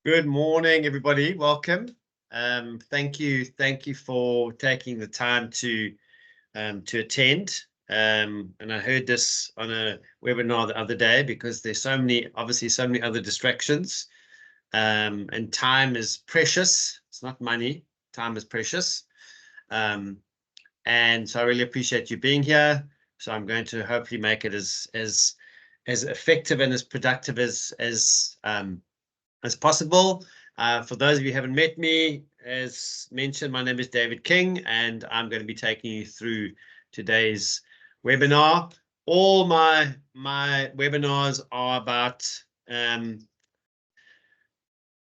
Good morning, everybody. Welcome. Thank you for taking the time to attend. And I heard this on a webinar the other day because there's obviously so many other distractions. And time is precious. It's not money. Time is precious. And so I really appreciate you being here. So I'm going to hopefully make it as effective and as productive as possible. For those of you who haven't met me, as mentioned, my name is David King, and I'm going to be taking you through today's webinar. All my webinars are about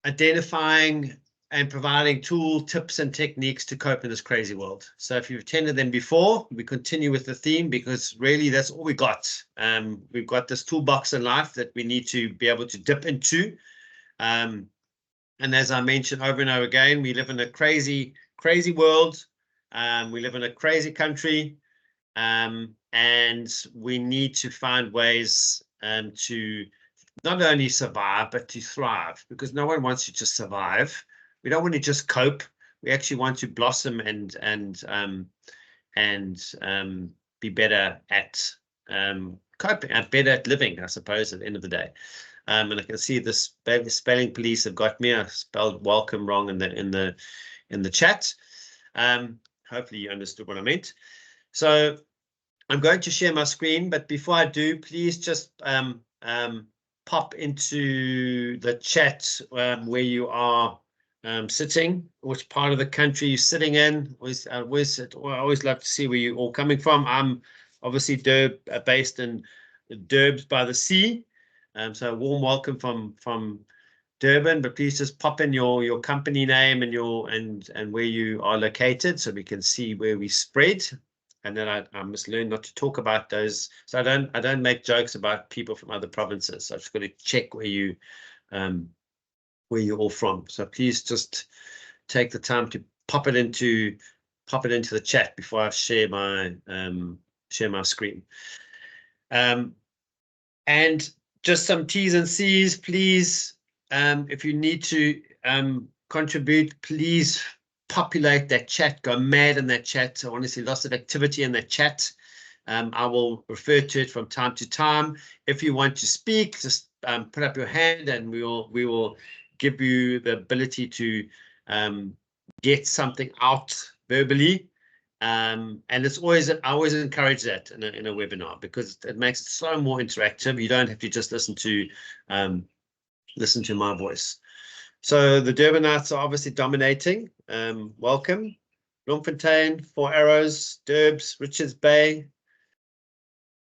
identifying and providing tool tips and techniques to cope in this crazy world. So if you've attended them before, we continue with the theme because really that's all we got. We've got this toolbox in life that we need to be able to dip into. And as I mentioned over and over again, we live in a crazy world. We live in a crazy country. And we need to find ways to not only survive, but to thrive, because no one wants you to survive. We don't want to just cope. We actually want to blossom and be better at coping, better at living, I suppose, at the end of the day. And I can see the spelling police have got me. I spelled welcome wrong in the chat. Hopefully you understood what I meant. So I'm going to share my screen, but before I do, please just pop into the chat where you are sitting, which part of the country you're sitting in. I always love to see where you're all coming from. I'm obviously based in Durbs by the sea. So a warm welcome from Durban, but please just pop in your company name and where you are located so we can see where we spread. And then I must learn not to talk about those. So I don't make jokes about people from other provinces. So I've just got to check where you're all from. So please just take the time to pop it into the chat before I share my screen. And just some T's and C's, please. If you need to contribute, please populate that chat, go mad in that chat. I want to see lots of activity in that chat. I will refer to it from time to time. If you want to speak, just put up your hand and we will give you the ability to get something out verbally. And it's always, I always encourage that in a webinar because it makes it so more interactive. You don't have to just listen to my voice. So the Durbanites are obviously dominating. Welcome. Bloemfontein, Four Arrows, Durbs, Richards Bay,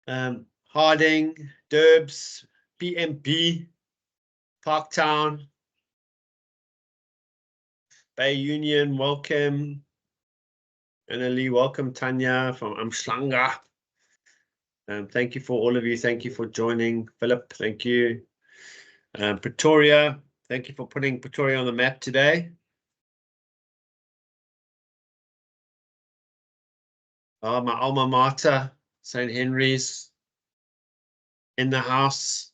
Harding, Durbs, PMP, Parktown, Bay Union, welcome. Annalie, welcome. Tanya from Umhlanga. Thank you for all of you. Thank you for joining. Philip, thank you. Pretoria, thank you for putting Pretoria on the map today. My alma mater, St. Henry's, in the house.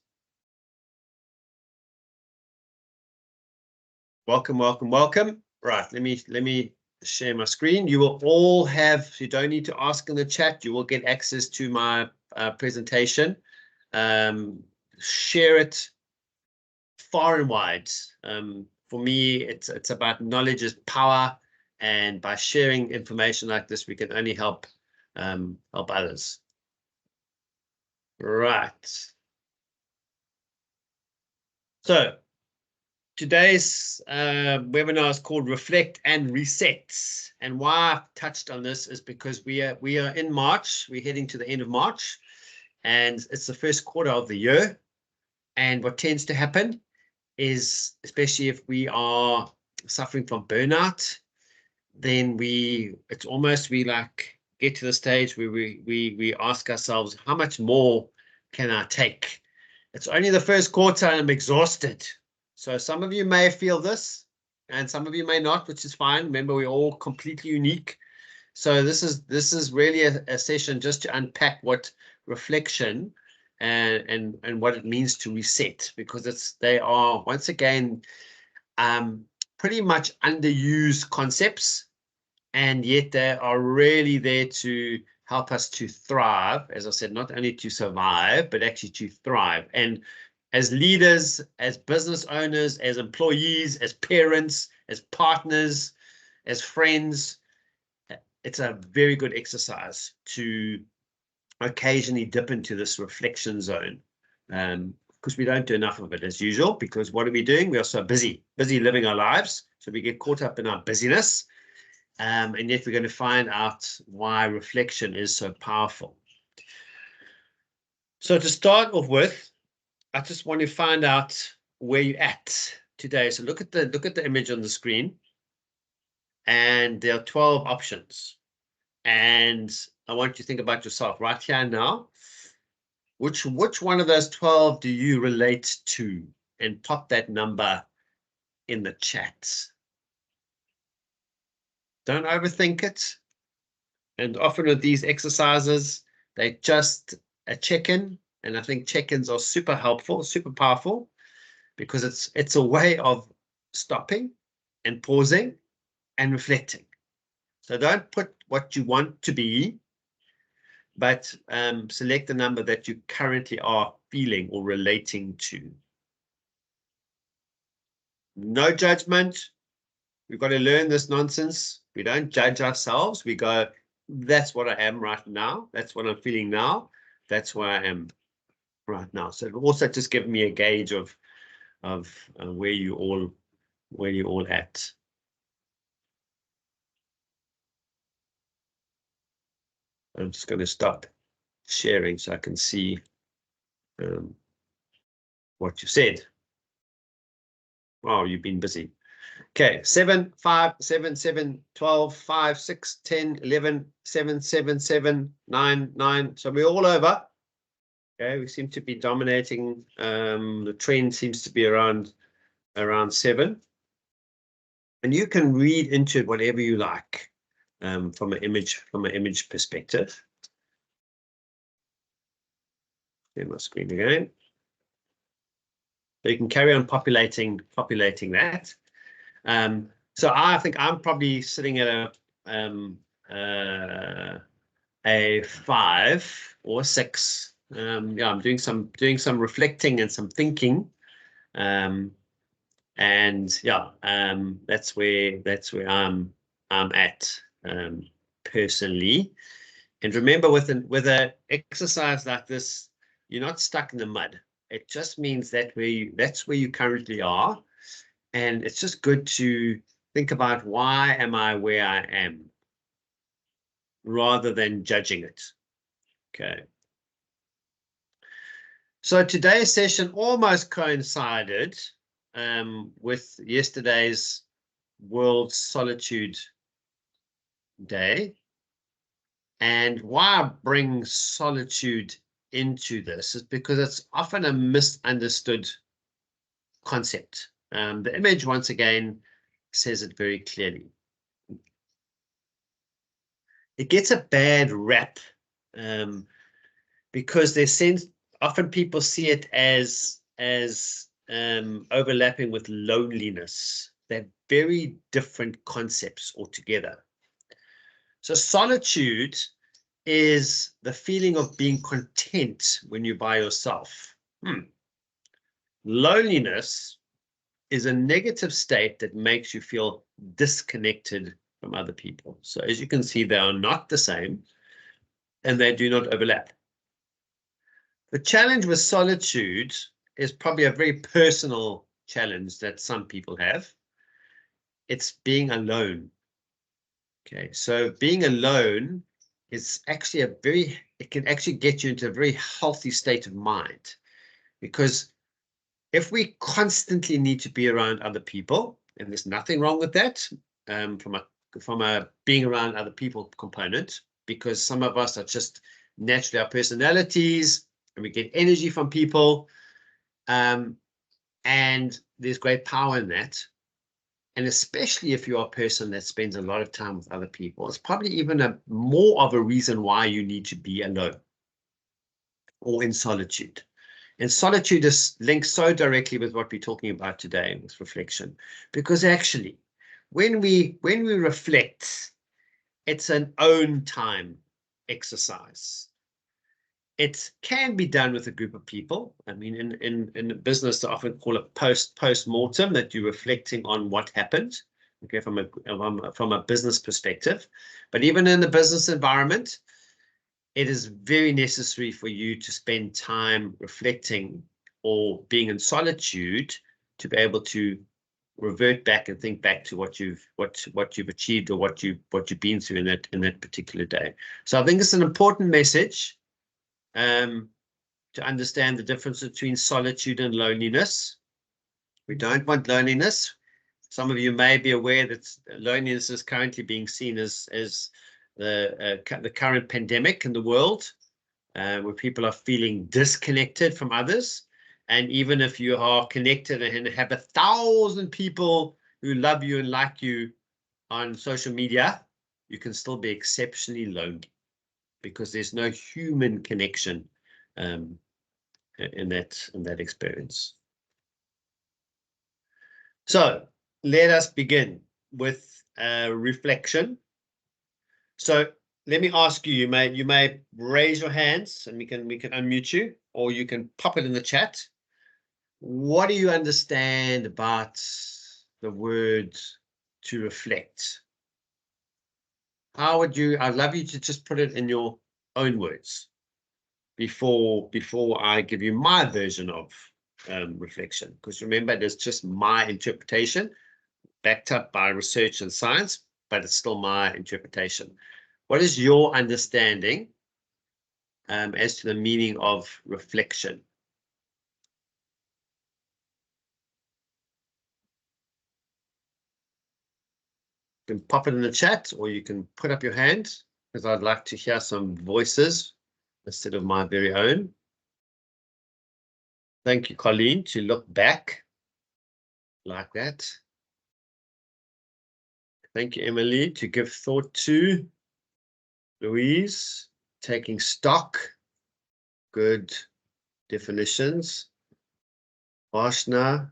Welcome, welcome, welcome. Right, let me share my screen. You will all have, you don't need to ask in the chat, you will get access to my presentation. Share it far and wide. For me, it's about knowledge is power, and by sharing information like this, we can only help others. Right. So today's webinar is called Reflect and Reset. And why I've touched on this is because we are in March. We're heading to the end of March, and it's the first quarter of the year. And what tends to happen is, especially if we are suffering from burnout, then it's almost we like get to the stage where we ask ourselves, how much more can I take? It's only the first quarter and I'm exhausted. So some of you may feel this and some of you may not, which is fine. Remember, we're all completely unique. So this is really a session just to unpack what reflection and what it means to reset, because they are, once again, pretty much underused concepts, and yet they are really there to help us to thrive. As I said, not only to survive, but actually to thrive. And as leaders, as business owners, as employees, as parents, as partners, as friends, it's a very good exercise to occasionally dip into this reflection zone. Because we don't do enough of it as usual, because what are we doing? We are so busy living our lives. So we get caught up in our busyness. And yet we're going to find out why reflection is so powerful. So to start off with, I just want to find out where you're at today. So look at the image on the screen, and there are 12 options. And I want you to think about yourself right here now. Which one of those 12 do you relate to? And pop that number in the chat. Don't overthink it. And often with these exercises, they just a check-in. And I think check-ins are super helpful, super powerful, because it's a way of stopping and pausing and reflecting. So don't put what you want to be, but select the number that you currently are feeling or relating to. No judgment. We've got to learn this nonsense. We don't judge ourselves. We go, that's what I am right now. That's what I'm feeling now. That's where I am right now. So it also just gives me a gauge of where you all at. I'm just going to stop sharing so I can see what you said. Oh, you've been busy. Okay, 7, 5, 7, 7, 12, 5, 6, 10, 11, 7, 7, 7, 9, 9. So we're all over. Okay, we seem to be dominating. The trend seems to be around 7. And you can read into it whatever you like from an image perspective. Share my screen again. So you can carry on populating that. So I think I'm probably sitting at a 5 or 6. Yeah, I'm doing some reflecting and some thinking, and yeah, that's where I'm at personally. And remember, with an exercise like this, you're not stuck in the mud. It just means that that's where you currently are. And it's just good to think about, why am I where I am, rather than judging it. Okay. So today's session almost coincided with yesterday's World Solitude Day. And why I bring solitude into this is because it's often a misunderstood concept. The image, once again, says it very clearly. It gets a bad rap because often people see it as overlapping with loneliness. They're very different concepts altogether. So solitude is the feeling of being content when you're by yourself. Loneliness is a negative state that makes you feel disconnected from other people. So as you can see, they are not the same, and they do not overlap. The challenge with solitude is probably a very personal challenge that some people have. It's being alone. Okay, so being alone is actually it can actually get you into a very healthy state of mind, because if we constantly need to be around other people, and there's nothing wrong with that from a being around other people component, because some of us are just naturally our personalities, and we get energy from people, and there's great power in that. And especially if you're a person that spends a lot of time with other people, it's probably even more of a reason why you need to be alone or in solitude. And solitude is linked so directly with what we're talking about today, with reflection, because actually, when we reflect, it's an own time exercise. It can be done with a group of people. I mean, in business, they often call it post-mortem, that you're reflecting on what happened, okay, from a business perspective. But even in the business environment, it is very necessary for you to spend time reflecting or being in solitude to be able to revert back and think back to what you've achieved or what you've been through in that particular day. So I think it's an important message to understand the difference between solitude and loneliness. We don't want loneliness. Some of you may be aware that loneliness is currently being seen as the current pandemic in the world, where people are feeling disconnected from others. And even if you are connected and have 1,000 people who love you and like you on social media, you can still be exceptionally lonely because there's no human connection in that experience. So let us begin with reflection. So let me ask you, you may raise your hands and we can unmute you, or you can pop it in the chat. What do you understand about the word to reflect? How would you, I'd love you to just put it in your own words before I give you my version of reflection, because remember, it is just my interpretation backed up by research and science, but it's still my interpretation. What is your understanding as to the meaning of reflection? You can pop it in the chat, or you can put up your hand, because I'd like to hear some voices instead of my very own. Thank you, Colleen, to look back like that. Thank you, Emily, to give thought to. Louise, taking stock. Good definitions. Ashna,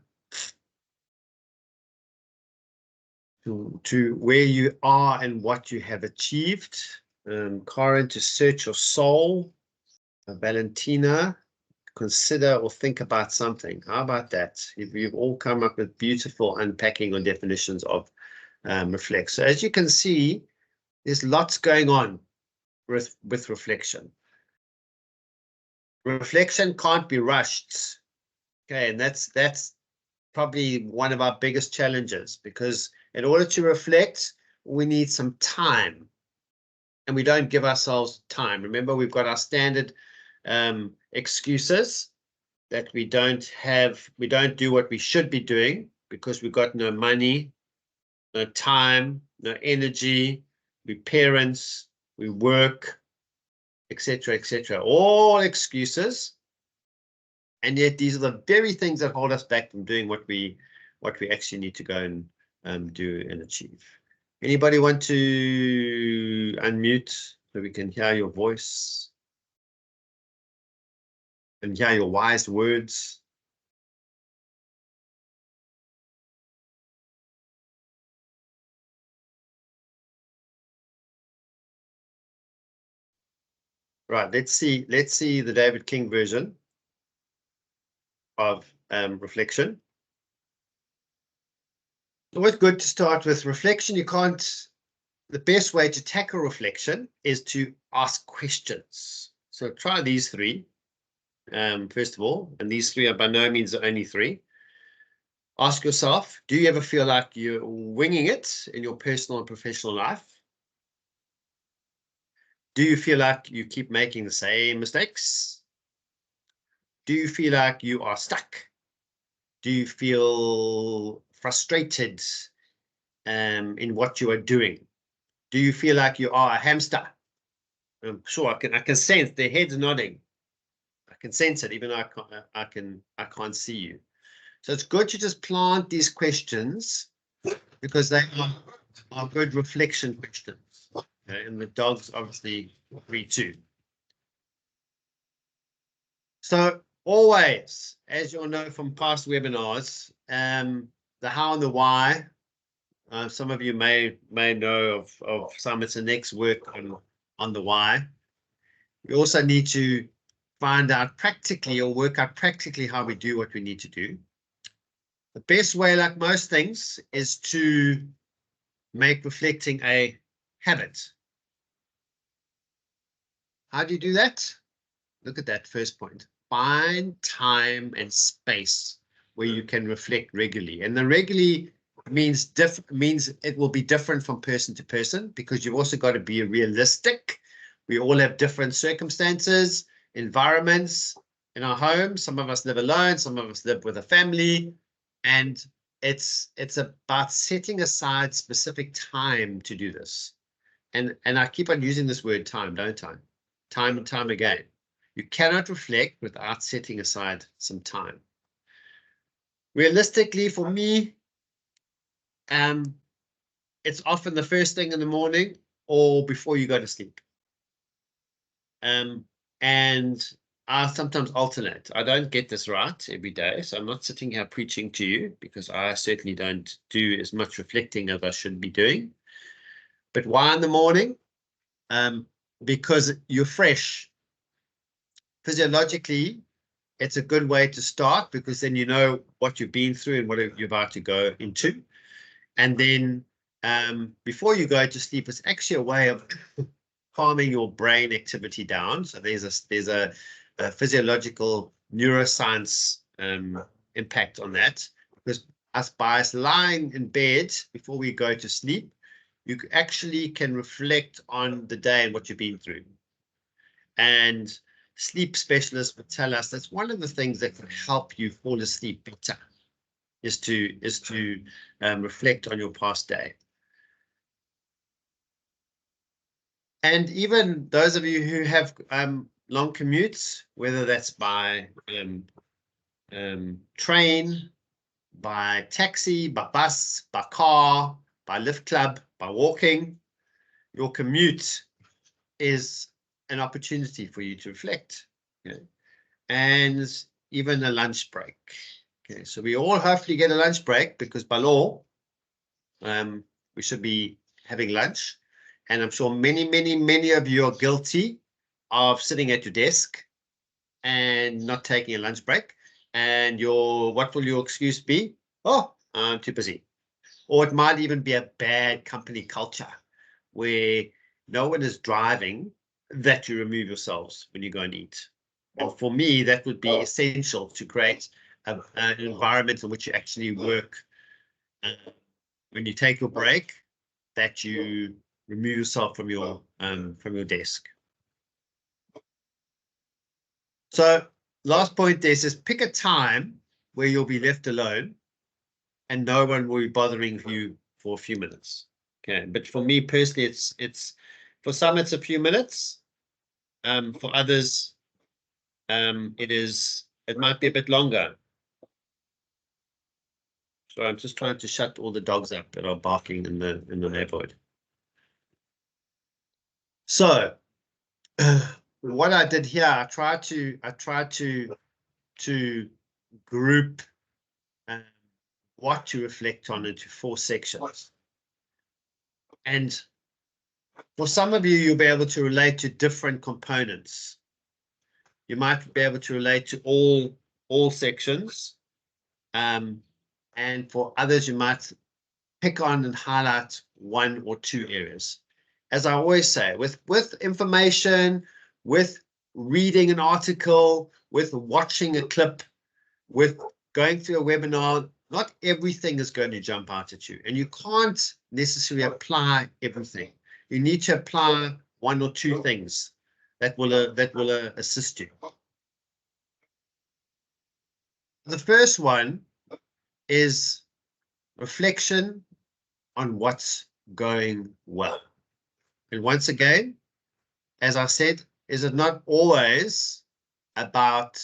to where you are and what you have achieved. Karen, to search your soul. Valentina, consider or think about something. How about that? You've all come up with beautiful unpacking or definitions of reflect. So as you can see, there's lots going on with reflection. Reflection can't be rushed. Okay, and that's probably one of our biggest challenges, because in order to reflect, we need some time, and we don't give ourselves time. Remember, we've got our standard excuses that we don't do what we should be doing because we've got no money, no time, no energy, we parents, we work, etc., etc. All excuses. And yet these are the very things that hold us back from doing what we actually need to go and do and achieve. Anybody want to unmute so we can hear your voice and hear your wise words? Right, let's see the David King version of reflection. It's always good to start with reflection. The best way to tackle reflection is to ask questions. So try these three, first of all, and these three are by no means the only three. Ask yourself, do you ever feel like you're winging it in your personal and professional life? Do you feel like you keep making the same mistakes? Do you feel like you are stuck? Do you feel frustrated in what you are doing? Do you feel like you are a hamster? I'm sure I can sense their heads nodding. I can sense it, even though I can't see you. So it's good to just plant these questions because they are good reflection questions. Okay? And the dogs obviously agree too. So Always, as you'll know from past webinars, the how and the why. Some of you may know of some. It's the next work on the why. We also need to find out practically or work out practically how we do what we need to do. The best way, like most things, is to make reflecting a habit. How do you do that? Look at that first point. Find time and space where you can reflect regularly. And the regularly means it will be different from person to person, because you've also got to be realistic. We all have different circumstances, environments in our home. Some of us live alone, some of us live with a family, and it's about setting aside specific time to do this. And I keep on using this word time, don't I? Time and time again. You cannot reflect without setting aside some time. Realistically, for me, it's often the first thing in the morning or before you go to sleep. And I sometimes alternate. I don't get this right every day, so I'm not sitting here preaching to you, because I certainly don't do as much reflecting as I should be doing. But why in the morning? Because you're fresh. Physiologically, it's a good way to start, because then you know what you've been through and what you're about to go into. And then before you go to sleep, it's actually a way of calming your brain activity down. So there's a physiological neuroscience impact on that, because by us lying in bed before we go to sleep, you actually can reflect on the day and what you've been through. And sleep specialists would tell us that's one of the things that can help you fall asleep better, is to reflect on your past day. And even those of you who have long commutes, whether that's by train, by taxi, by bus, by car, by lift club, by walking, your commute is an opportunity for you to reflect. Okay? And even a lunch break. Okay, so we all hopefully get a lunch break, because by law, we should be having lunch. And I'm sure many of you are guilty of sitting at your desk and not taking a lunch break. And what will your excuse be? Oh, I'm too busy. Or it might even be a bad company culture where no one is driving, that you remove yourselves when you go and eat. And for me, that would be essential to create an environment in which you actually work. When you take your break, that you remove yourself from your desk. So last point there says, pick a time where you'll be left alone and no one will be bothering you for a few minutes. Okay, but for me personally, it's for some it's a few minutes. For others, it might be a bit longer. So I'm just trying to shut all the dogs up that are barking in the neighborhood. So what I did here, I tried to group what to reflect on into 4 sections. And for some of you, you'll be able to relate to different components. You might be able to relate to all sections. And for others, you might pick on and highlight 1 or 2 areas. As I always say, with information, with reading an article, with watching a clip, with going through a webinar, not everything is going to jump out at you. And you can't necessarily apply everything. You need to apply 1 or 2 things that will assist you. The first one is reflection on what's going well. And once again, as I said, is it not always about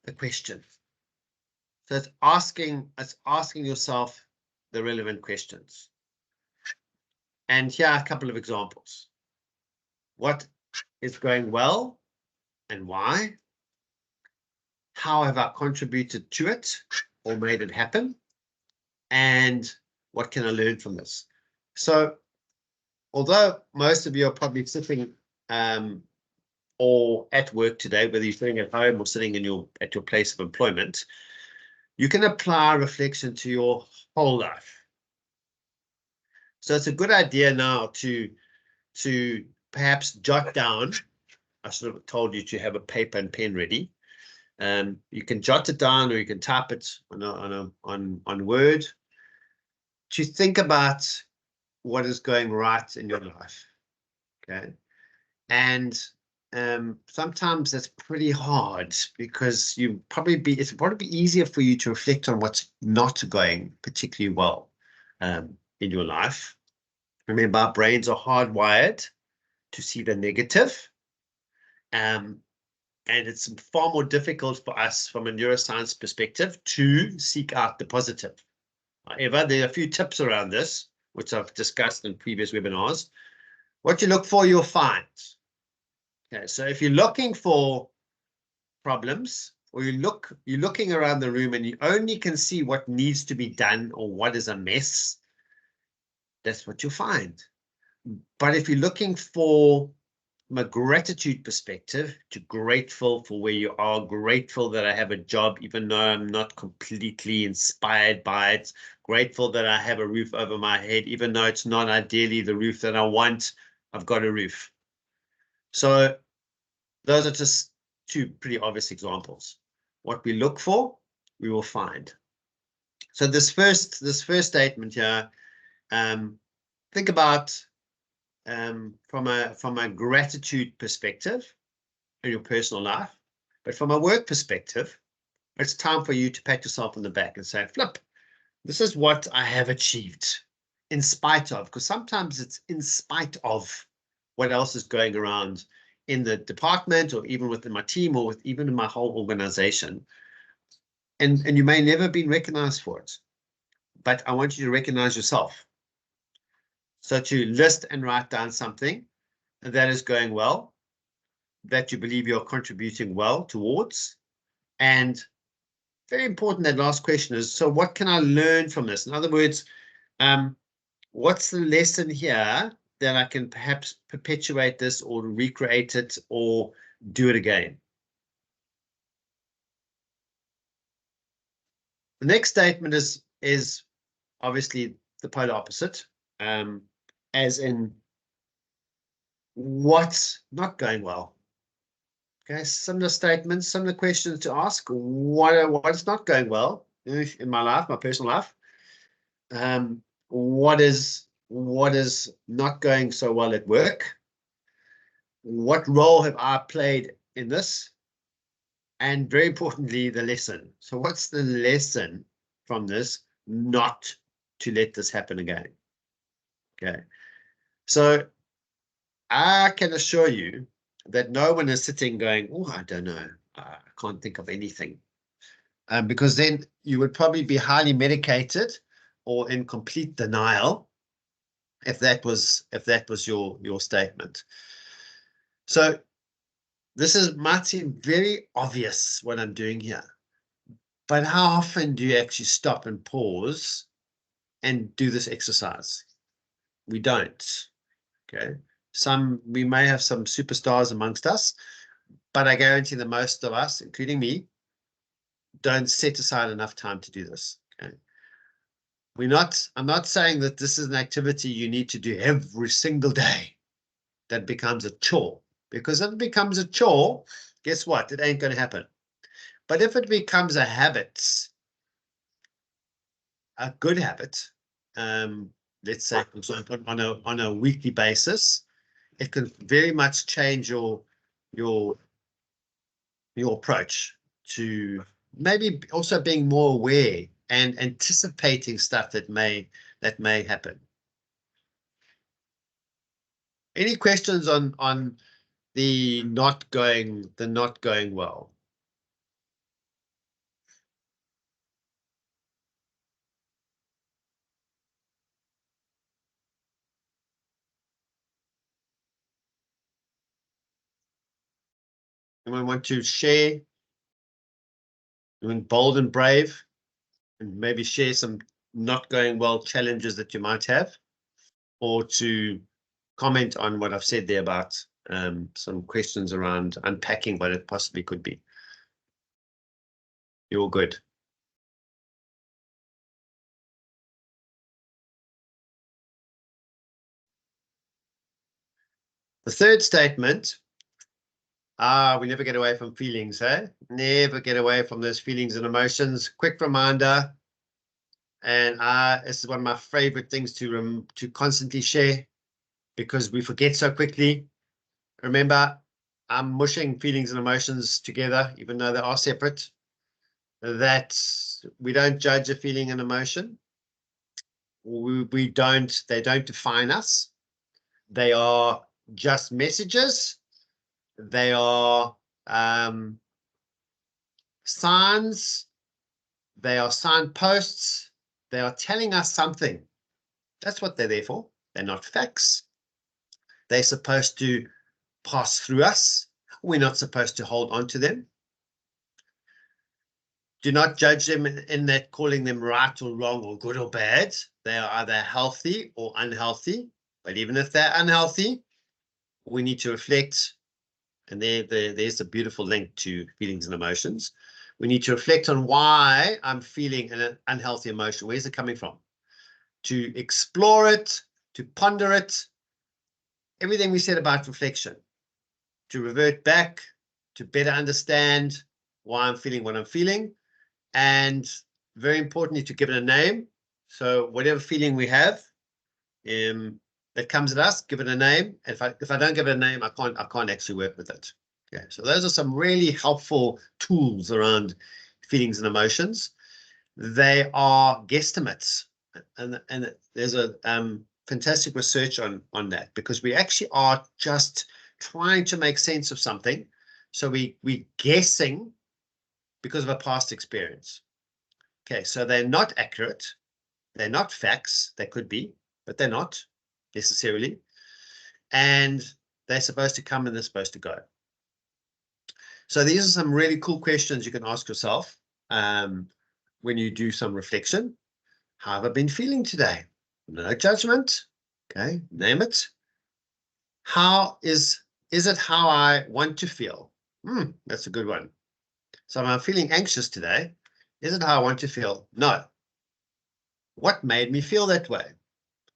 the question? So it's asking yourself the relevant questions. And here are a couple of examples. What is going well and why? how have I contributed to it or made it happen? And what can I learn from this? So although most of you are probably sitting or at work today, whether you're sitting at home or sitting at your place of employment, you can apply reflection to your whole life. So it's a good idea now to perhaps jot down. I should have told you to have a paper and pen ready. You can jot it down, or you can type it on Word, to think about what is going right in your life. Okay, and sometimes that's pretty hard, because it's probably be easier for you to reflect on what's not going particularly well in your life. Remember, our brains are hardwired to see the negative. And it's far more difficult for us from a neuroscience perspective to seek out the positive. However, there are a few tips around this, which I've discussed in previous webinars. What you look for, you'll find. Okay, so if you're looking for problems, or you're looking around the room and you only can see what needs to be done or what is a mess, that's what you'll find. But if you're looking for, from a gratitude perspective, to grateful for where you are, grateful that I have a job, even though I'm not completely inspired by it, grateful that I have a roof over my head, even though it's not ideally the roof that I want, I've got a roof. So those are just two pretty obvious examples. What we look for, we will find. So this first statement here, think about from a gratitude perspective in your personal life, but from a work perspective, it's time for you to pat yourself on the back and say, flip, this is what I have achieved in spite of, because sometimes it's in spite of what else is going around in the department, or even within my team, or even in my whole organization. And you may never have been recognized for it, but I want you to recognize yourself. So to list and write down something that is going well, that you believe you're contributing well towards. And very important, that last question is, so what can I learn from this? In other words, what's the lesson here that I can perhaps perpetuate this, or recreate it, or do it again? The next statement is obviously the polar opposite, as in what's not going well. Okay, similar statements, similar questions to ask. What's not going well in my life, my personal life? What is not going so well at work? What role have I played in this? And very importantly, the lesson. So what's the lesson from this, not to let this happen again? Okay. So I can assure you that no one is sitting going, oh, I don't know, I can't think of anything. Because then you would probably be highly medicated or in complete denial if that was your statement. So this might seem very obvious what I'm doing here, but how often do you actually stop and pause and do this exercise? We don't. Okay. We may have some superstars amongst us, but I guarantee that most of us, including me, don't set aside enough time to do this. Okay. I'm not saying that this is an activity you need to do every single day. That becomes a chore, because if it becomes a chore, guess what? It ain't going to happen. But if it becomes a habit, a good habit, let's say, for example, on a weekly basis, it can very much change your approach to maybe also being more aware and anticipating stuff that may happen. Any questions on the not going well? Anyone want to share Doing bold and brave, and maybe share some not going well challenges that you might have, or to comment on what I've said there about some questions around unpacking what it possibly could be. You're all good. The third statement, we never get away from feelings, eh? Never get away from those feelings and emotions. Quick reminder, and this is one of my favorite things to constantly share, because we forget so quickly. Remember, I'm mushing feelings and emotions together, even though they are separate. That we don't judge a feeling and emotion. They don't define us. They are just messages. They are signs. They are signposts. They are telling us something. That's what they're there for. They're not facts. They're supposed to pass through us. We're not supposed to hold on to them. Do not judge them in that calling them right or wrong or good or bad. They are either healthy or unhealthy. But even if they're unhealthy, we need to reflect. And there's a beautiful link to feelings and emotions. We need to reflect on why I'm feeling an unhealthy emotion. Where's it coming from? To explore it, to ponder it. Everything we said about reflection. To revert back, to better understand why I'm feeling what I'm feeling. And very importantly, to give it a name. So whatever feeling we have that comes at us, give it a name. If I don't give it a name, I can't actually work with it. Okay, so those are some really helpful tools around feelings and emotions. They are guesstimates, and there's a fantastic research on that, because we actually are just trying to make sense of something. So we're guessing because of a past experience. Okay, so they're not accurate. They're not facts. They could be, but they're not necessarily. And they're supposed to come and they're supposed to go. So these are some really cool questions you can ask yourself when you do some reflection. How have I been feeling today? No judgment. Okay, name it. How is it how I want to feel? That's a good one. So am I feeling anxious today? Is it how I want to feel? No. What made me feel that way?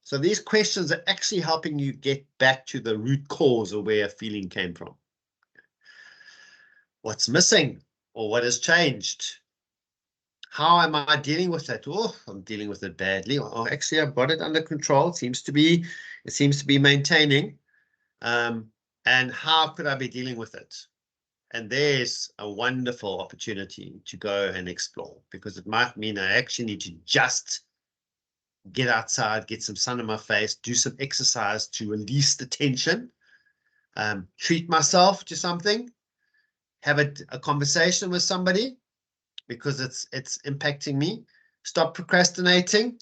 So these questions are actually helping you get back to the root cause of where a feeling came from. What's missing or what has changed? How am I dealing with that? Oh, I'm dealing with it badly. Oh, actually, I've got it under control. It seems to be maintaining. And how could I be dealing with it? And there's a wonderful opportunity to go and explore, because it might mean I actually need to just get outside, get some sun on my face, do some exercise to release the tension, treat myself to something, have a conversation with somebody because it's impacting me, stop procrastinating,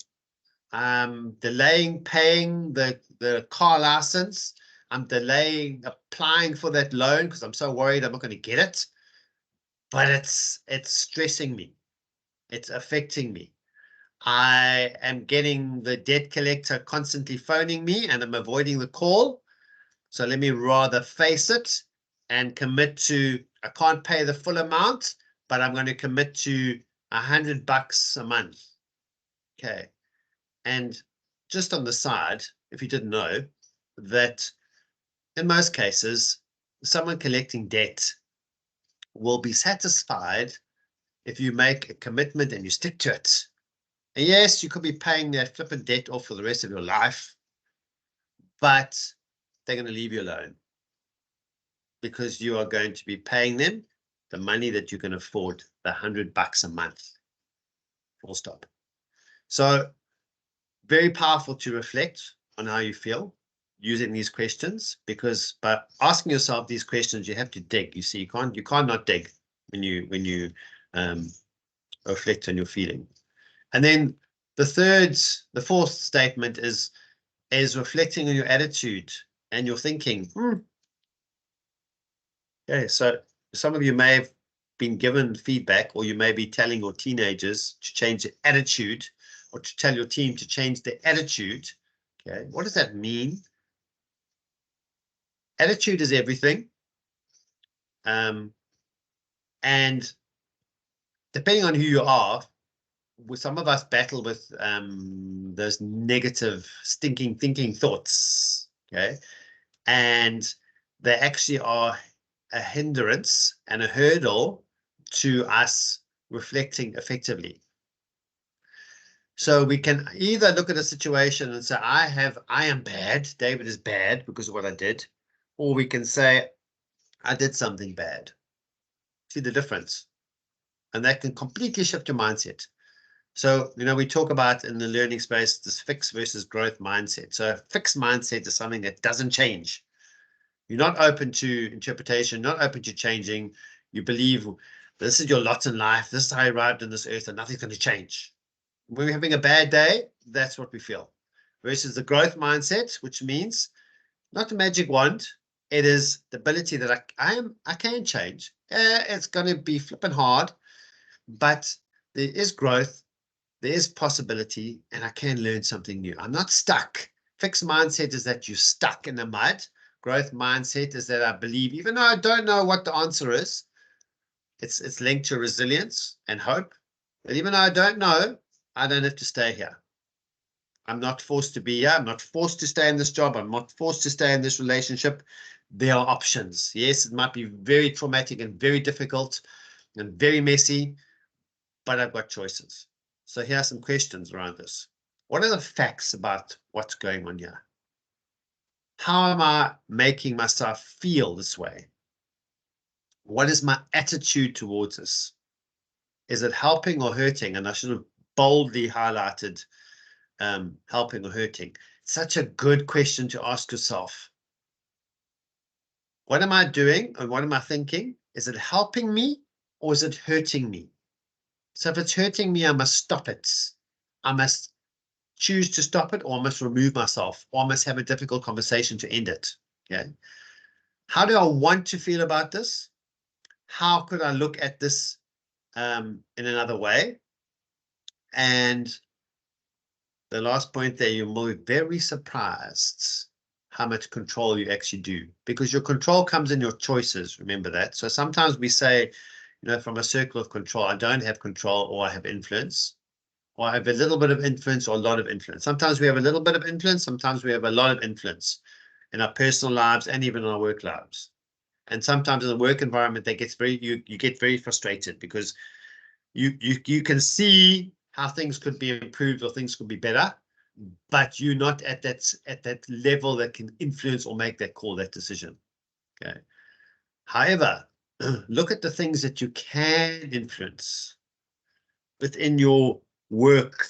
delaying paying the car license. I'm delaying applying for that loan because I'm so worried I'm not going to get it. But it's stressing me. It's affecting me. I am getting the debt collector constantly phoning me and I'm avoiding the call. So let me rather face it and commit to, I can't pay the full amount, but I'm going to commit to $100 a month. Okay. And just on the side, if you didn't know, that in most cases, someone collecting debt will be satisfied if you make a commitment and you stick to it. And yes, you could be paying that flippant debt off for the rest of your life, but they're going to leave you alone because you are going to be paying them the money that you can afford, the $100 a month. Full stop. So very powerful to reflect on how you feel using these questions, because by asking yourself these questions, you have to dig. You see, you can't not dig when you reflect on your feeling. And then the fourth statement is reflecting on your attitude and your thinking. Okay, so some of you may have been given feedback, or you may be telling your teenagers to change their attitude, or to tell your team to change their attitude. Okay, what does that mean? Attitude is everything. And depending on who you are, some of us battle with those negative, stinking thinking thoughts. Okay, and they actually are a hindrance and a hurdle to us reflecting effectively. So we can either look at a situation and say, I am bad, David is bad because of what I did, or we can say, I did something bad. See the difference? And that can completely shift your mindset. So, we talk about in the learning space, this fixed versus growth mindset. So a fixed mindset is something that doesn't change. You're not open to interpretation, not open to changing. You believe this is your lot in life. This is how I arrived on this earth, and nothing's going to change. When we're having a bad day, that's what we feel. Versus the growth mindset, which means not a magic wand. It is the ability that I can change. It's going to be flipping hard, but there is growth, there is possibility, and I can learn something new. I'm not stuck. Fixed mindset is that you're stuck in the mud. Growth mindset is that I believe, even though I don't know what the answer is, it's linked to resilience and hope. But even though I don't know, I don't have to stay here. I'm not forced to be here. I'm not forced to stay in this job. I'm not forced to stay in this relationship. There are options. Yes, it might be very traumatic and very difficult and very messy, but I've got choices. So here are some questions around this. What are the facts about what's going on here? How am I making myself feel this way? What is my attitude towards this? Is it helping or hurting? And I should have boldly highlighted helping or hurting. Such a good question to ask yourself. What am I doing and what am I thinking? Is it helping me or is it hurting me? So if it's hurting me, I must stop it. I must choose to stop it, or I must remove myself, or I must have a difficult conversation to end it. Okay. How do I want to feel about this? How could I look at this in another way? And the last point there, you'll be very surprised how much control you actually do, because your control comes in your choices. Remember that. So sometimes we say, from a circle of control, I don't have control, or I have influence, or I have a little bit of influence, or a lot of influence. Sometimes we have a little bit of influence. Sometimes we have a lot of influence in our personal lives and even in our work lives. And sometimes in the work environment, you get very frustrated because you can see how things could be improved or things could be better, but you're not at that level that can influence or make that call, that decision. Okay. However, look at the things that you can influence within your work,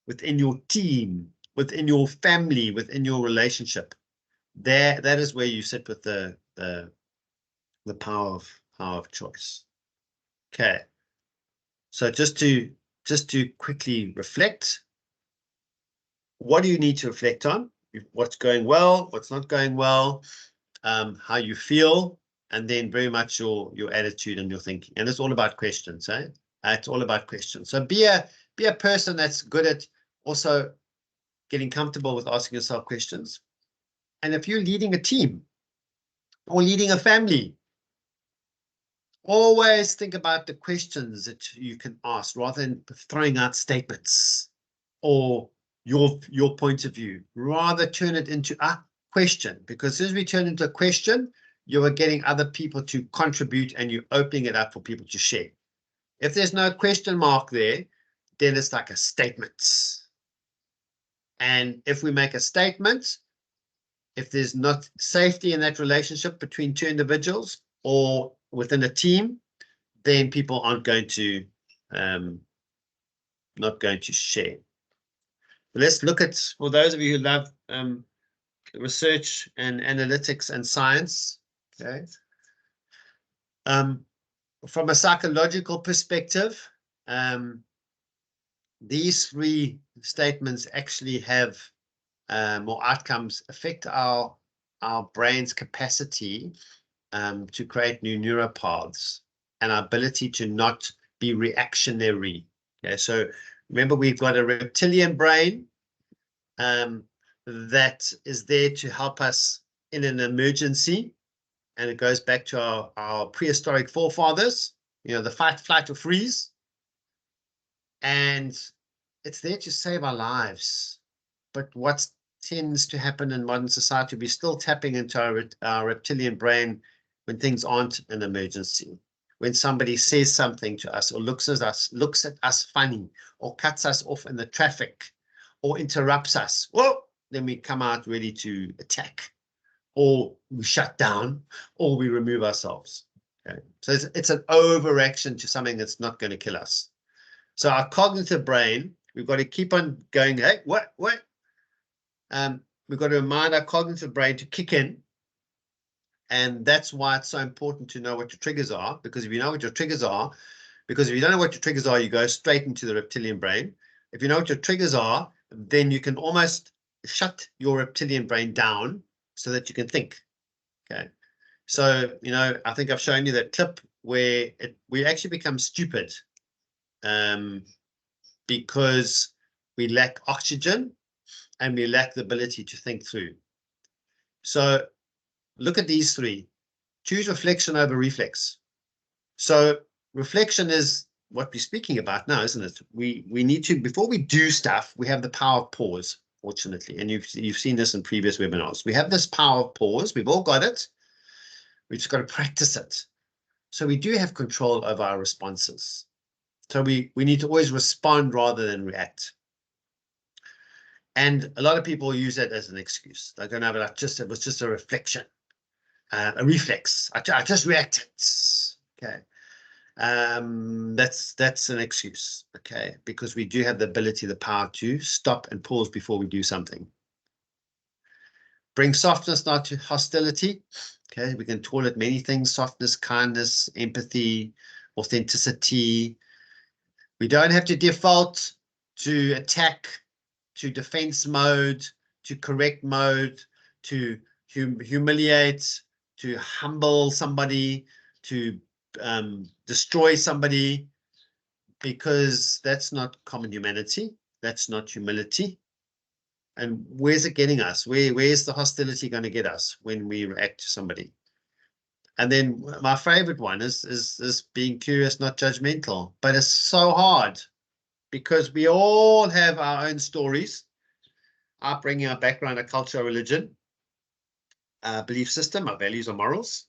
within your team, within your family, within your relationship. That is where you sit with the power of choice. Okay. So just to quickly reflect, what do you need to reflect on? What's going well, what's not going well, how you feel, and then very much your attitude and your thinking. And it's all about questions, eh? It's all about questions. So be a person that's good at also getting comfortable with asking yourself questions. And if you're leading a team or leading a family, always think about the questions that you can ask rather than throwing out statements or your point of view. Rather turn it into a question, because as soon as we turn into a question, you are getting other people to contribute and you're opening it up for people to share. If there's no question mark there, then it's like a statement. And if we make a statement, if there's not safety in that relationship between two individuals or within a team, then people aren't going to not going to share. Let's look at, for those of you who love research and analytics and science, okay. From a psychological perspective, these three statements actually have or outcomes affect our brain's capacity to create new neural paths. and our ability to not be reactionary. Okay, so remember, we've got a reptilian brain that is there to help us in an emergency, and it goes back to our prehistoric forefathers, the fight, flight, or freeze, and it's there to save our lives. But what tends to happen in modern society, we're still tapping into our reptilian brain when things aren't an emergency. When somebody says something to us, or looks at us funny, or cuts us off in the traffic, or interrupts us, well, then we come out ready to attack, or we shut down, or we remove ourselves. Okay? So it's an overreaction to something that's not going to kill us. So our cognitive brain, we've got to keep on going, hey, what? We've got to remind our cognitive brain to kick in. And that's why it's so important to know what your triggers are, because if you know what your triggers are, because if you don't know what your triggers are, you go straight into the reptilian brain. If you know what your triggers are, then you can almost shut your reptilian brain down so that you can think. Okay. So, I think I've shown you that clip where we actually become stupid because we lack oxygen and we lack the ability to think through. So look at these three. Choose reflection over reflex. So reflection is what we're speaking about now, isn't it? We need to, before we do stuff, we have the power of pause, fortunately. And you've seen this in previous webinars. We have this power of pause. We've all got it. We've just got to practice it. So we do have control over our responses. So we need to always respond rather than react. And a lot of people use that as an excuse. They're going to have it was just a reflection, a reflex. I just reacted. Okay. That's an excuse. Okay. Because we do have the ability, the power to stop and pause before we do something. Bring softness, not to hostility. Okay. We can call it many things: softness, kindness, empathy, authenticity. We don't have to default to attack, to defense mode, to correct mode, to humiliate, to humble somebody, to destroy somebody, because that's not common humanity. That's not humility. And where's it getting us? Where's the hostility going to get us when we react to somebody? And then my favorite one is being curious, not judgmental. But it's so hard, because we all have our own stories, our upbringing, our background, our culture, our religion, our belief system, our values, our morals.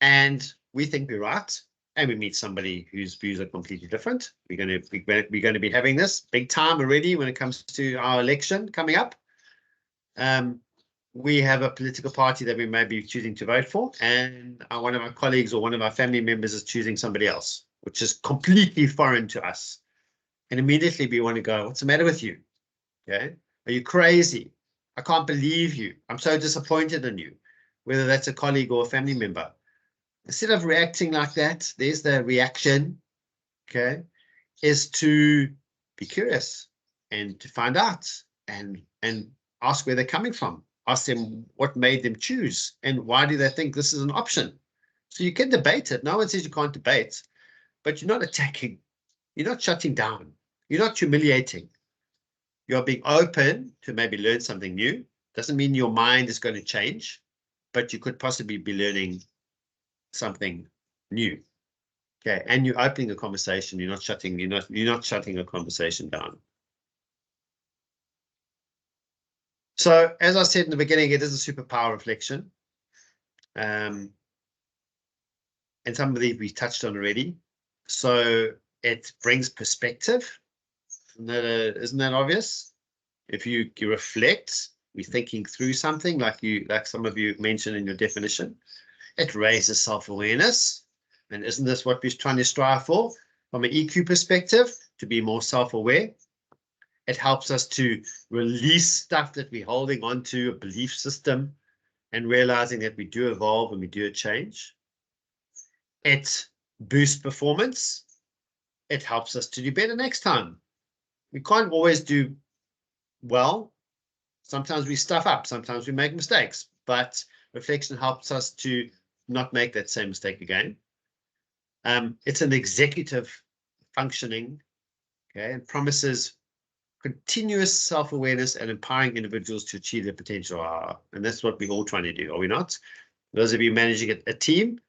And we think we're right, and we meet somebody whose views are completely different. We're going to be having this big time already when it comes to our election coming up. We have a political party that we may be choosing to vote for, and one of our colleagues or one of our family members is choosing somebody else, which is completely foreign to us. And immediately we want to go, what's the matter with you? Okay. Are you crazy? I can't believe you. I'm so disappointed in you, whether that's a colleague or a family member. Instead of reacting like that, there's the reaction, okay, is to be curious and to find out and ask where they're coming from. Ask them what made them choose and why do they think this is an option. So you can debate it. No one says you can't debate, but you're not attacking. You're not shutting down. You're not humiliating. You're being open to maybe learn something new. Doesn't mean your mind is going to change, but you could possibly be learning something new. Okay, and you're opening a conversation. You're not shutting a conversation down. So, as I said in the beginning, it is a superpower reflection. And some of these we touched on already. So it brings perspective. Isn't that obvious? If you reflect, we're thinking through something like some of you mentioned in your definition. It raises self-awareness. And isn't this what we're trying to strive for? From an EQ perspective, to be more self-aware. It helps us to release stuff that we're holding onto, a belief system, and realizing that we do evolve and we do change. It boosts performance. It helps us to do better next time. We can't always do well. Sometimes we stuff up. Sometimes we make mistakes. But reflection helps us to not make that same mistake again. It's an executive functioning, okay, and promises continuous self-awareness and empowering individuals to achieve their potential. And that's what we're all trying to do, are we not? Those of you managing a team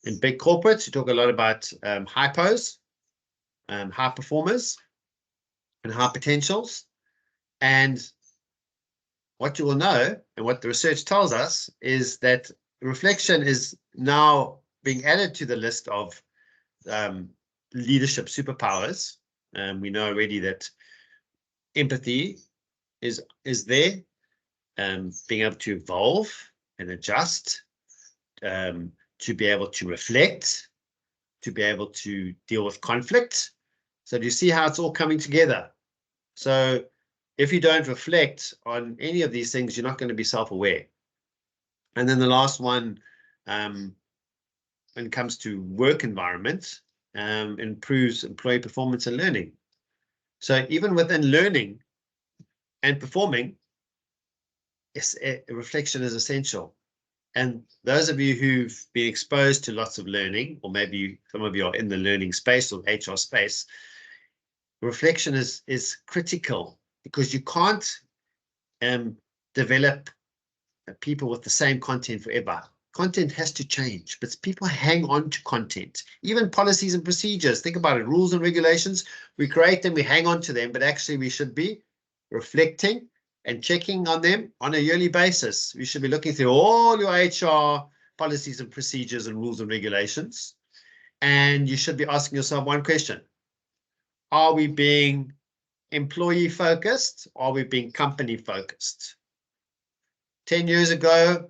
in big corporates, you talk a lot about hypos, high performers, and high potentials. And what you will know, and what the research tells us, is that reflection is now being added to the list of leadership superpowers. We know already that empathy is there, being able to evolve and adjust, to be able to reflect, to be able to deal with conflict. So do you see how it's all coming together? So if you don't reflect on any of these things, you're not going to be self-aware. And then the last one, when it comes to work environment, improves employee performance and learning. So even within learning and performing, reflection is essential. And those of you who've been exposed to lots of learning, or maybe some of you are in the learning space or HR space, reflection is critical, because you can't develop people with the same content forever. Content has to change, but people hang on to content. Even policies and procedures, think about it, rules and regulations, we create them, we hang on to them, but actually we should be reflecting and checking on them on a yearly basis. We should be looking through all your HR policies and procedures and rules and regulations. And you should be asking yourself one question. Are we being employee focused? Or are we being company focused? 10 years ago,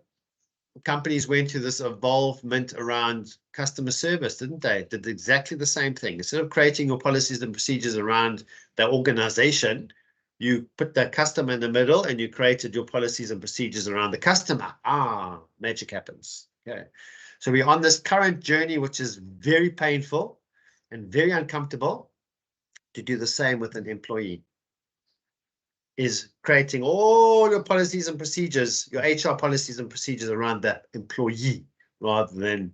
companies went to this evolvement around customer service, didn't they? Did exactly the same thing. Instead of creating your policies and procedures around the organization, you put the customer in the middle and you created your policies and procedures around the customer. Magic happens. Okay. So we're on this current journey, which is very painful and very uncomfortable, to do the same with an employee. Is creating all your policies and procedures, your HR policies and procedures around that employee rather than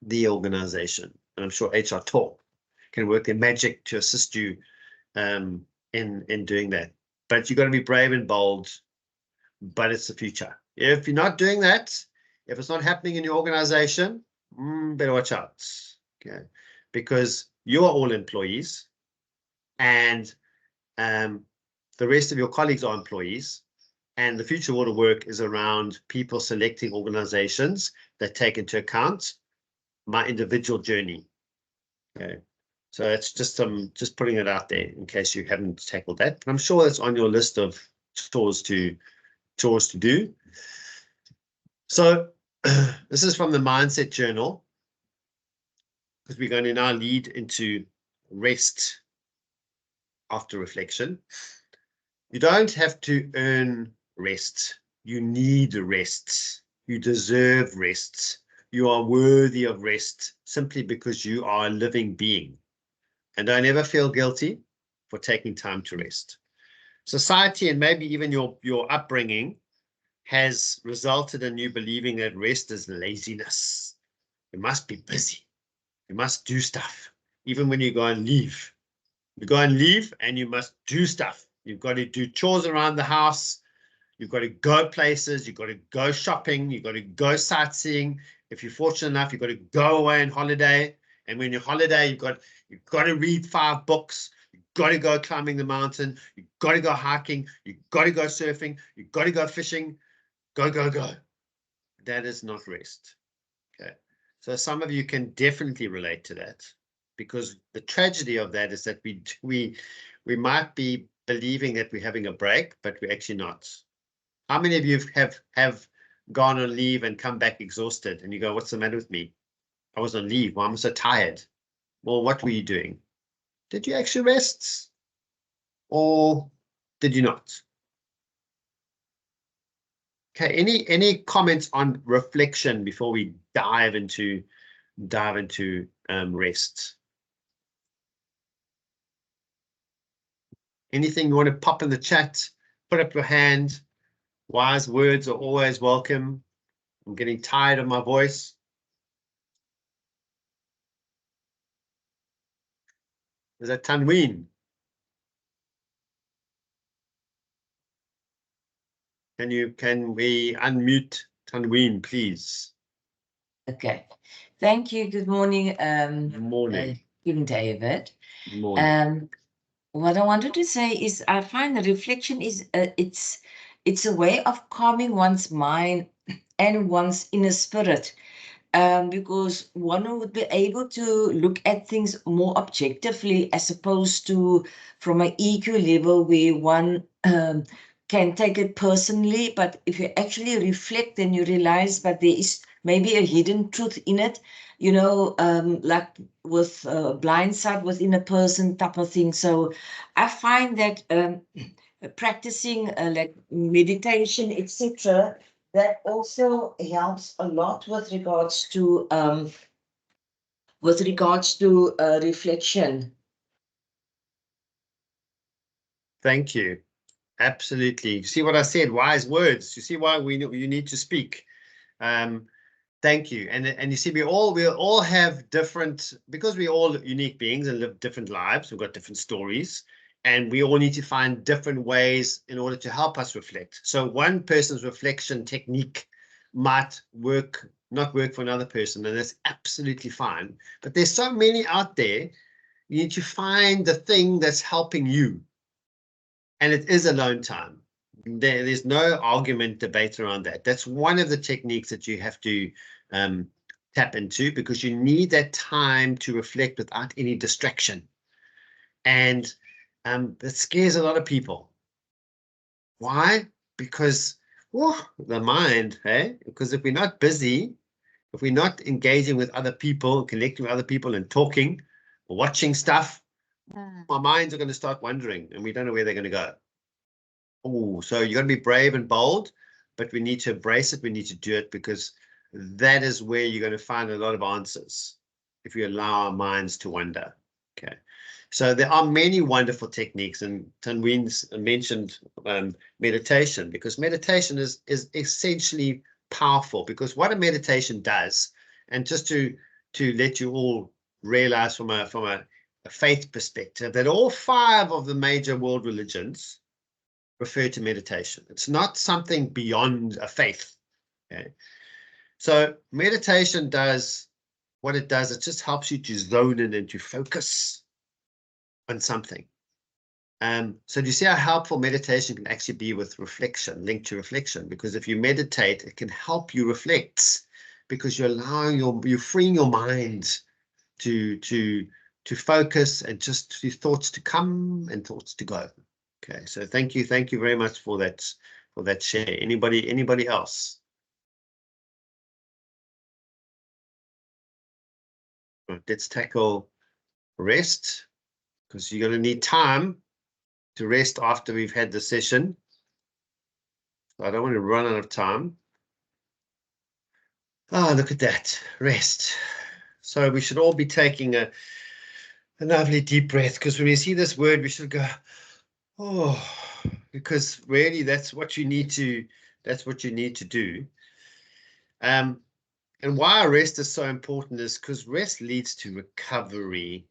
the organization. And I'm sure HR Talk can work their magic to assist you in doing that. But you've got to be brave and bold, but it's the future. If you're not doing that, if it's not happening in your organization, better watch out. Okay, because you are all employees, and the rest of your colleagues are employees, and the future world of work is around people selecting organizations that take into account my individual journey. Okay, so it's just putting it out there in case you haven't tackled that. But I'm sure it's on your list of chores to do. So this is from the Mindset Journal, because we're going to now lead into rest after reflection. You don't have to earn rest. You need rest. You deserve rest. You are worthy of rest simply because you are a living being. And don't ever feel guilty for taking time to rest. Society, and maybe even your upbringing, has resulted in you believing that rest is laziness. You must be busy. You must do stuff. Even when you go and leave. You go and leave and you must do stuff. You've got to do chores around the house. You've got to go places. You've got to go shopping. You've got to go sightseeing. If you're fortunate enough, you've got to go away on holiday. And when you're holiday, you've got to read 5 books. You've got to go climbing the mountain. You've got to go hiking. You've got to go surfing. You've got to go fishing. Go, go, go. That is not rest. Okay. So some of you can definitely relate to that, because the tragedy of that is that we might be believing that we're having a break, but we're actually not. How many of you have gone on leave and come back exhausted, and you go, what's the matter with me? I was on leave. Well, I'm so tired. Well, what were you doing? Did you actually rest, or did you not? Okay, any comments on reflection before we dive into rest? Anything you want to pop in the chat? Put up your hand. Wise words are always welcome. I'm getting tired of my voice. Is that Tanween? Can we unmute Tanween, please? Okay. Thank you. Good morning. Good morning. King David. Good morning. What I wanted to say is I find that reflection is it's a way of calming one's mind and one's inner spirit. Because one would be able to look at things more objectively as opposed to from an EQ level where one can take it personally. But if you actually reflect, then you realize that there is maybe a hidden truth in it, like with blind side within a person type of thing. So I find that practicing like meditation, etc., that also helps a lot with regards to reflection. Thank you. Absolutely. You see what I said? Wise words. You see why you need to speak. Thank you. And you see, we all have different, because we're all unique beings and live different lives. We've got different stories, and we all need to find different ways in order to help us reflect. So one person's reflection technique might not work for another person, and that's absolutely fine. But there's so many out there. You need to find the thing that's helping you. And it is alone time. There's no argument, debate around that. That's one of the techniques that you have to tap into, because you need that time to reflect without any distraction. And that scares a lot of people. Why? Because the mind, hey? Because if we're not busy, if we're not engaging with other people, connecting with other people and talking, or watching stuff, our minds are going to start wandering, and we don't know where they're going to go. Oh, so you got to be brave and bold, but we need to embrace it. We need to do it, because that is where you're going to find a lot of answers if you allow our minds to wander. Okay. So there are many wonderful techniques, and Tanween's mentioned meditation, because meditation is essentially powerful, because what a meditation does, and just to let you all realize from a faith perspective, that all 5 of the major world religions refer to meditation. It's not something beyond a faith. Okay. So meditation does what it does. It just helps you to zone in and to focus on something. So do you see how helpful meditation can actually be with reflection, linked to reflection? Because if you meditate, it can help you reflect, because you're allowing you're freeing your mind to focus, and just for thoughts to come and thoughts to go. Okay, so thank you very much for that share. Anybody else? Let's tackle rest, because you're going to need time to rest after we've had the session. So I don't want to run out of time. Look at that, rest. So we should all be taking a lovely deep breath, because when we see this word, we should go, oh, because really that's what you need to do. And why rest is so important is because rest leads to recovery.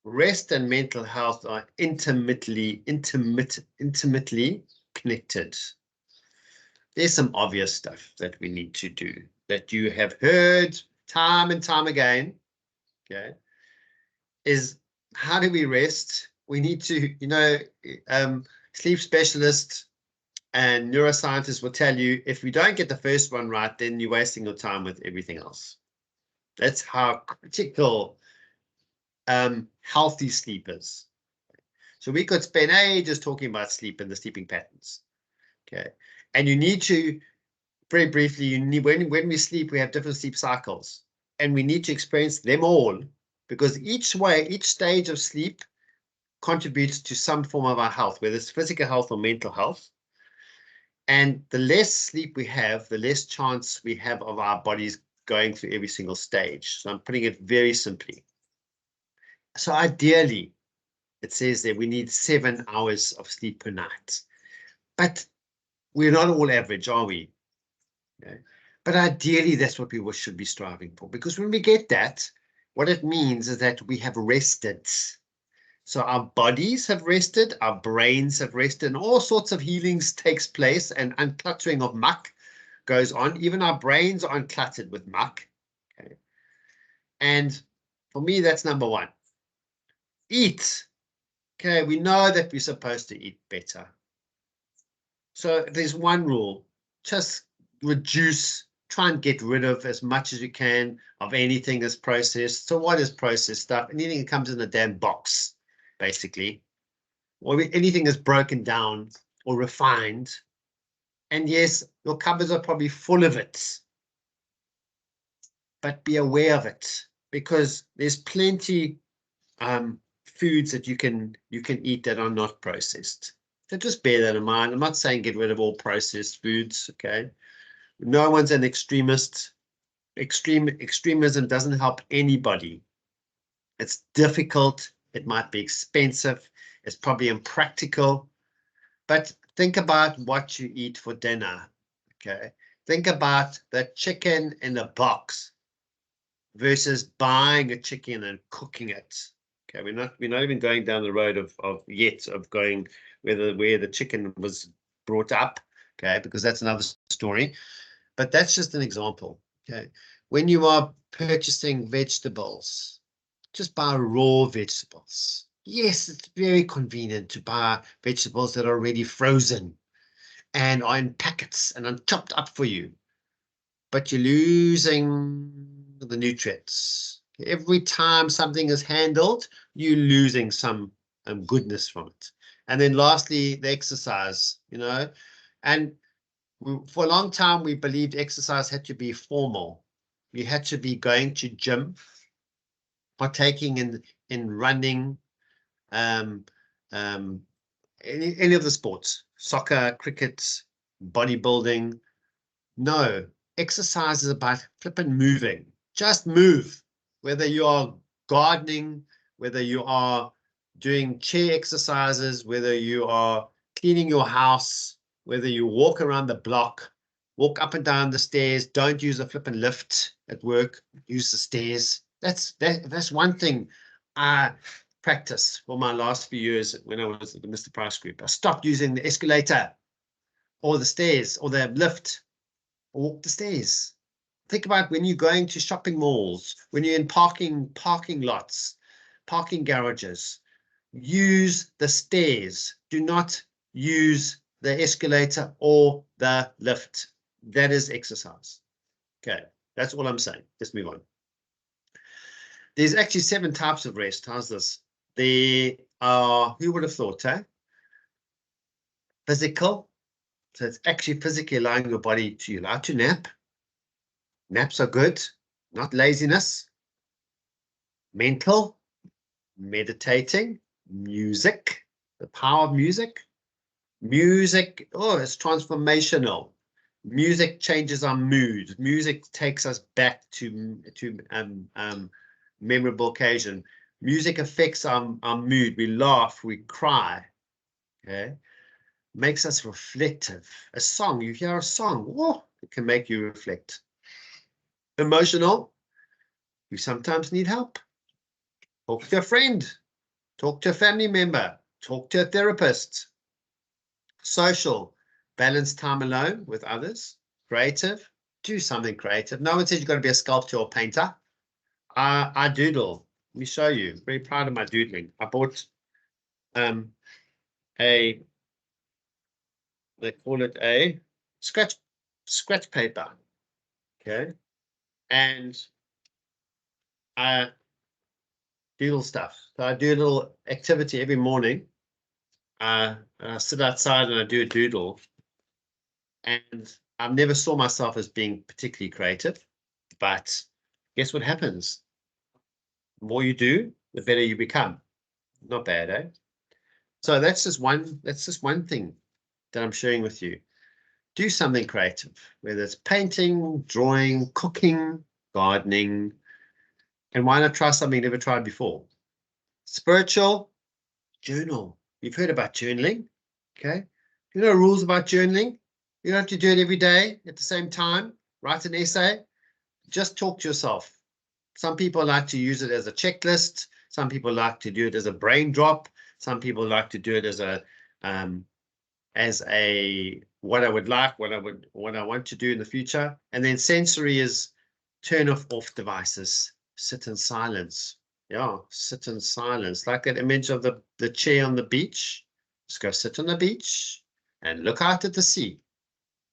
Rest and mental health are intimately connected. There's some obvious stuff that we need to do that you have heard time and time again. Okay, is how do we rest? We need to, sleep specialists and neuroscientists will tell you, if we don't get the first one right, then you're wasting your time with everything else. That's how critical healthy sleep is. So we could spend ages talking about sleep and the sleeping patterns. Okay, and you need to, very briefly, when we sleep, we have different sleep cycles, and we need to experience them all, because each stage of sleep contributes to some form of our health, whether it's physical health or mental health. And the less sleep we have, the less chance we have of our bodies going through every single stage. So I'm putting it very simply. So ideally, it says that we need 7 hours of sleep per night. But we're not all average, are we? Okay. But ideally, that's what we should be striving for. Because when we get that, What it means is that we have rested. So our bodies have rested, our brains have rested, and all sorts of healings takes place, and uncluttering of muck goes on. Even our brains are uncluttered with muck. Okay. And for me, that's number one. Eat. Okay, we know that we're supposed to eat better. So there's one rule, just reduce, try and get rid of as much as you can of anything that's processed. So what is processed stuff? Anything that comes in a damn box, basically, or anything that's broken down or refined. And yes, your cupboards are probably full of it, but be aware of it, because there's plenty foods that you can eat that are not processed. So just bear that in mind. I'm not saying get rid of all processed foods, okay? No one's an extremist. Extremism doesn't help anybody. It's difficult. It might be expensive. It's probably impractical. But think about what you eat for dinner, okay? Think about the chicken in a box versus buying a chicken and cooking it. Okay, we're not even going down the road of going where the chicken was brought up, okay, because that's another story. But that's just an example. Okay, when you are purchasing vegetables, just buy raw vegetables. Yes, it's very convenient to buy vegetables that are already frozen and are in packets and are chopped up for you, but you're losing the nutrients. Every time something is handled, you're losing some goodness from it. And then lastly, the exercise, and for a long time, we believed exercise had to be formal. You had to be going to gym, partaking in running, any of the sports, soccer, cricket, bodybuilding. No, exercise is about flipping moving. Just move, whether you are gardening, whether you are doing chair exercises, whether you are cleaning your house, whether you walk around the block, walk up and down the stairs. Don't use a flipping lift at work. Use the stairs. That's one thing I practiced for my last few years when I was at the Mr. Price Group. I stopped using the escalator or the stairs or the lift. Walk the stairs. Think about when you're going to shopping malls, when you're in parking lots, parking garages. Use the stairs. Do not use the escalator or the lift. That is exercise. Okay, that's all I'm saying. Let's move on. There's actually 7 types of rest. How's this? There are, who would have thought, eh? Physical. So it's actually physically allowing your body to allow to nap. Naps are good, not laziness. Mental, meditating, music, the power of music. Music, oh, it's transformational. Music changes our mood. Music takes us back to memorable occasion. Music affects our mood. We laugh, we cry. Okay, makes us reflective. A song, you hear a song, oh, it can make you reflect. Emotional, you sometimes need help. Talk to a friend, talk to a family member, talk to a therapist. Social, balance time alone with others. Creative, do something creative. No one says you've got to be a sculptor or painter. I doodle. Let me show you. Very proud of my doodling. I bought they call it a scratch paper. Okay. And I doodle stuff. So I do a little activity every morning. I sit outside and I do a doodle. And I never saw myself as being particularly creative, but guess what happens? The more you do, the better you become. Not bad, eh? So that's just one thing that I'm sharing with you. Do something creative, whether it's painting, drawing, cooking, gardening, and why not try something you never tried before? Spiritual, journal. You've heard about journaling, okay? You know rules about journaling? You don't have to do it every day at the same time. Write an essay. Just talk to yourself. Some people like to use it as a checklist. Some people like to do it as a brain drop. Some people like to do it as a what I would like, what I want to do in the future. And then sensory is turn off devices, sit in silence. Yeah, sit in silence. Like that image of the chair on the beach. Just go sit on the beach and look out at the sea.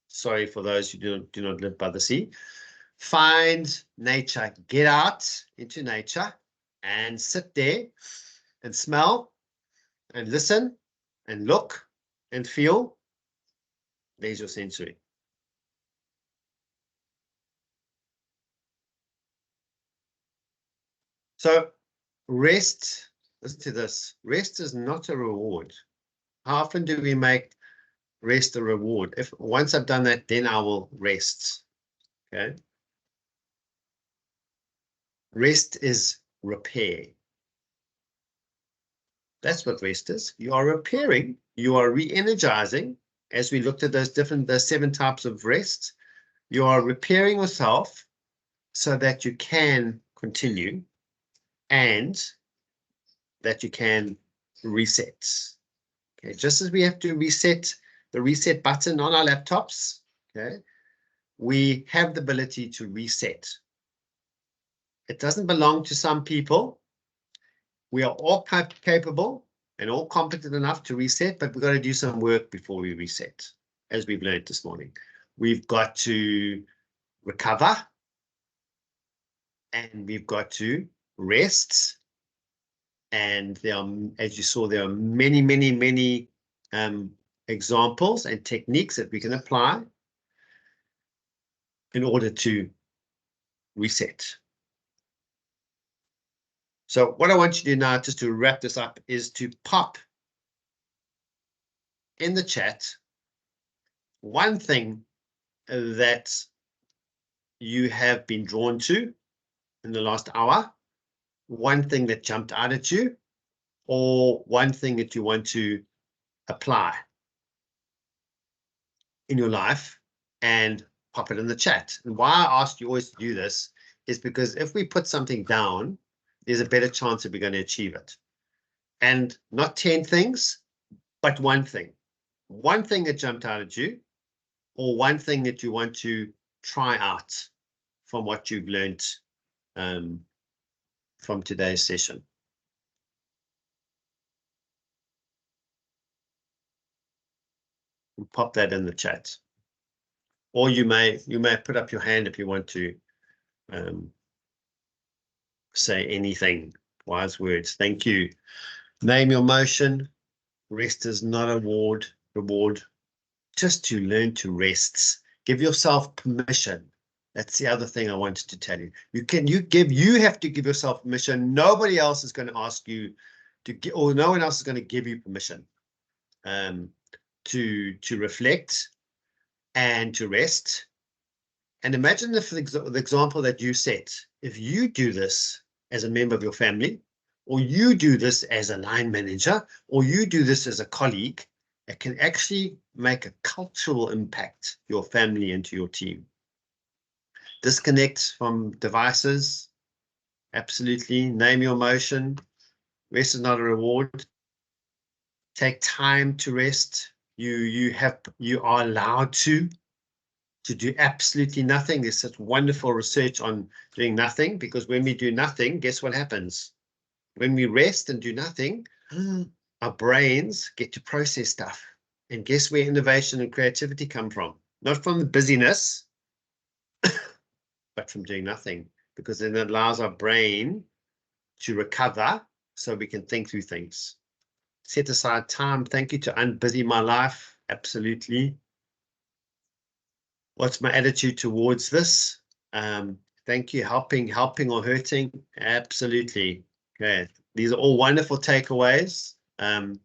Sorry for those who do not live by the sea. Find nature, get out into nature and sit there and smell and listen and look and feel. There's your sensory. So rest, listen to this, rest is not a reward. How often do we make rest a reward? If once I've done that, then I will rest. Okay. Rest is repair. That's what rest is. You are repairing, you are re-energizing. As we looked at those 7 types of rest, you are repairing yourself so that you can continue and that you can reset. Okay, just as we have to reset the reset button on our laptops, okay, we have the ability to reset. It doesn't belong to some people. We are all capable and all competent enough to reset, but we've got to do some work before we reset, as we've learned this morning. We've got to recover, and we've got to rest. And there are, as you saw, there are many, many, many examples and techniques that we can apply in order to reset. So what I want you to do now, just to wrap this up, is to pop in the chat one thing that you have been drawn to in the last hour, one thing that jumped out at you, or one thing that you want to apply in your life, and pop it in the chat. And why I asked you always to do this is because if we put something down, there's a better chance that we're going to achieve it. And not 10 things, but one thing that jumped out at you, or one thing that you want to try out from what you've learned from today's session. And pop that in the chat. Or you may put up your hand if you want to say anything, wise words. Thank you. Name your motion. Rest is not a reward. Just to learn to rest. Give yourself permission. That's the other thing I wanted to tell you. You have to give yourself permission. Nobody else is going to ask you to give, or no one else is going to give you permission to reflect and to rest. And imagine if the example that you set, if you do this as a member of your family, or you do this as a line manager, or you do this as a colleague, it can actually make a cultural impact to your family and to your team. Disconnect from devices. Absolutely. Name your motion. Rest is not a reward. Take time to rest. You are allowed to do absolutely nothing. There's such wonderful research on doing nothing, because when we do nothing, guess what happens? When we rest and do nothing, our brains get to process stuff. And guess where innovation and creativity come from? Not from the busyness, but from doing nothing, because then it allows our brain to recover so we can think through things. Set aside time. Thank you to unbusy my life. Absolutely. What's my attitude towards this? Thank you. Helping or hurting? Absolutely. Okay. These are all wonderful takeaways. And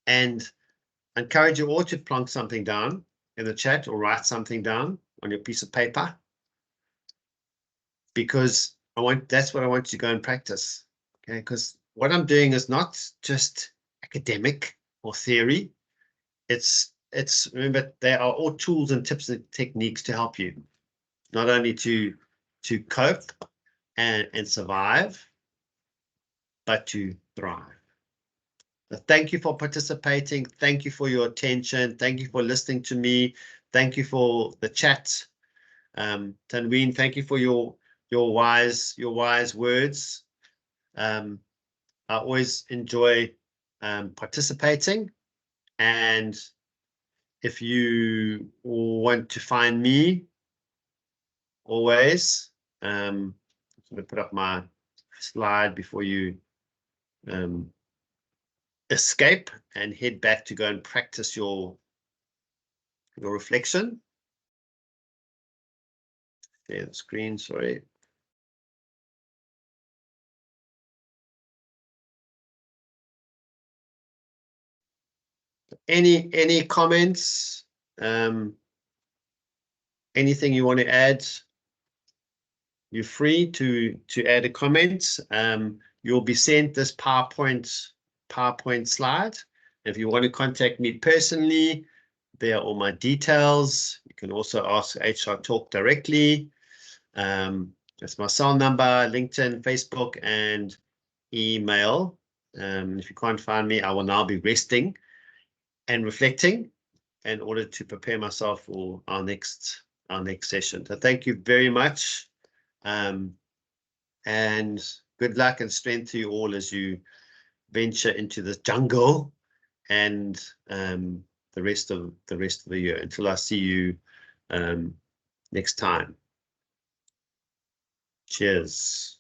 I encourage you all to plonk something down in the chat or write something down on your piece of paper, because that's what I want you to go and practice. Okay, because what I'm doing is not just academic or theory. It's remember, there are all tools and tips and techniques to help you, not only to cope, and survive, but to thrive. So thank you for participating. Thank you for your attention. Thank you for listening to me. Thank you for the chat. Tanween, thank you for your wise words. I always enjoy participating, and if you want to find me, always, I'm going to put up my slide before you escape and head back to go and practice your reflection. Share the screen, sorry. Any comments? Anything you want to add? You're free to add a comment. You'll be sent this PowerPoint slide. If you want to contact me personally, there are all my details. You can also ask HR Talk directly. That's my cell number, LinkedIn, Facebook, and email. If you can't find me, I will now be resting and reflecting in order to prepare myself for our next session. So thank you very much. And good luck and strength to you all as you venture into the jungle and the rest of the year, until I see you next time. Cheers.